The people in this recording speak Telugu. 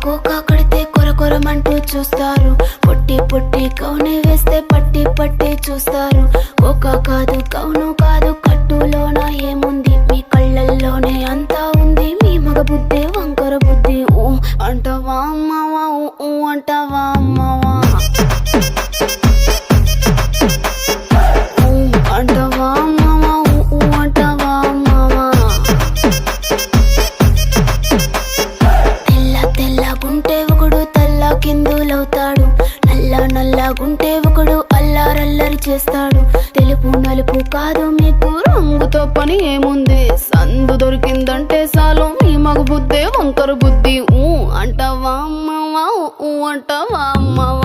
కోకా కడితే కొరకొరమంటూ చూస్తారు. పొట్టి పొట్టి కౌనే వేస్తే పట్టి పట్టి చూస్తారు. కోకా కాదు కౌను కాదు కట్టులోన ఏముంది, మీ కళ్ళల్లోనే అంతా ఉంది. మీ మగ బుద్ధి వంకర బుద్ధి. ఊ అంటావా అమ్మావా, ఊ అంటావా అమ్మావా, ఊ అంటావా అమ్మావా, ఊ అంటావా అమ్మావా. తెల్ల తెల్లగుంటే ఒకడు తల్ల కిందులవుతాడు, నల్ల నల్లగుంటే ఒకడు అల్లారల్లరి చేస్తాడు. తెలుపు నలుపు కాదు మీకు రంగుతో పని ఏముంది, సందు దొరికిందంటే చాలు మీ మగ బుద్ధే వంకర బుద్ధి. ఊ అంటావా అమ్మావా, ఊ అంటావా అమ్మావా.